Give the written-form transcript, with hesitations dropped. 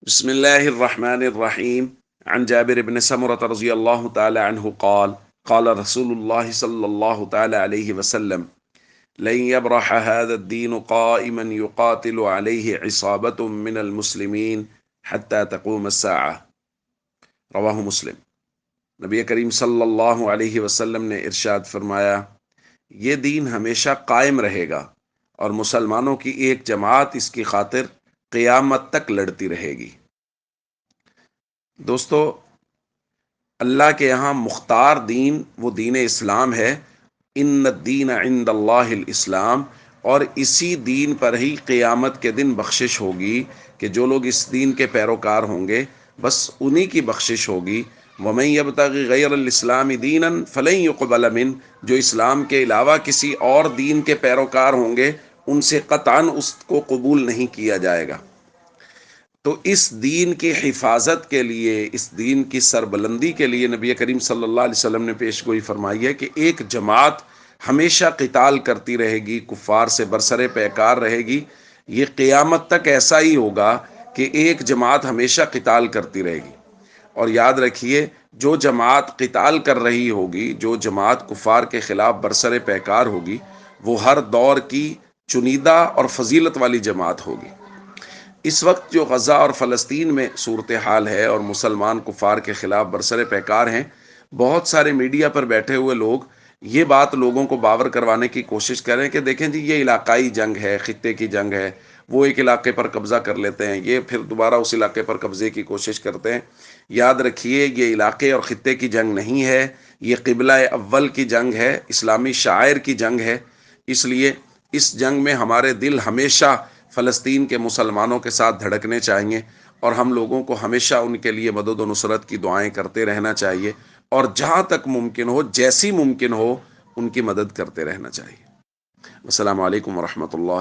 بسم الله الرحمن الرحيم. عن جابر بن سمرة رضي الله تعالى عنه قال قال رسول الله صلى الله تعالى عليه وسلم: لن يبرح هذا الدين قائما يقاتل عليه عصابة من المسلمين حتى تقوم الساعة. رواہ مسلم۔ نبی کریم صلی اللہ علیہ وسلم نے ارشاد فرمایا، یہ دین ہمیشہ قائم رہے گا اور مسلمانوں کی ایک جماعت اس کی خاطر قیامت تک لڑتی رہے گی۔ دوستو، اللہ کے یہاں مختار دین وہ دین اسلام ہے۔ ان الدین عند اللہ الاسلام، اور اسی دین پر ہی قیامت کے دن بخشش ہوگی کہ جو لوگ اس دین کے پیروکار ہوں گے بس انہی کی بخشش ہوگی۔ وَمَن يَبْتَغِ غَيْرَ الْإِسْلَامِ دِينًا فَلَن يُقْبَلَ مِنْهُ، جو اسلام کے علاوہ کسی اور دین کے پیروکار ہوں گے ان سے قطعاً اس کو قبول نہیں کیا جائے گا۔ تو اس دین کی حفاظت کے لیے، اس دین کی سربلندی کے لیے نبی کریم صلی اللہ علیہ وسلم نے پیش گوئی فرمائی ہے کہ ایک جماعت ہمیشہ قتال کرتی رہے گی، کفار سے برسر پیکار رہے گی۔ یہ قیامت تک ایسا ہی ہوگا کہ ایک جماعت ہمیشہ قتال کرتی رہے گی۔ اور یاد رکھیے، جو جماعت قتال کر رہی ہوگی، جو جماعت کفار کے خلاف برسر پیکار ہوگی، وہ ہر دور کی چنیدہ اور فضیلت والی جماعت ہوگی۔ اس وقت جو غزہ اور فلسطین میں صورتحال ہے اور مسلمان کفار کے خلاف برسر پیکار ہیں، بہت سارے میڈیا پر بیٹھے ہوئے لوگ یہ بات لوگوں کو باور کروانے کی کوشش کر رہے ہیں کہ دیکھیں جی، یہ علاقائی جنگ ہے، خطے کی جنگ ہے، وہ ایک علاقے پر قبضہ کر لیتے ہیں، یہ پھر دوبارہ اس علاقے پر قبضے کی کوشش کرتے ہیں۔ یاد رکھیے، یہ علاقے اور خطے کی جنگ نہیں ہے، یہ قبلہ اول کی جنگ ہے، اسلامی شاعر کی جنگ ہے۔ اس لیے اس جنگ میں ہمارے دل ہمیشہ فلسطین کے مسلمانوں کے ساتھ دھڑکنے چاہیے، اور ہم لوگوں کو ہمیشہ ان کے لیے مدد و نصرت کی دعائیں کرتے رہنا چاہیے، اور جہاں تک ممکن ہو، جیسی ممکن ہو، ان کی مدد کرتے رہنا چاہیے۔ السلام علیکم ورحمۃ اللہ۔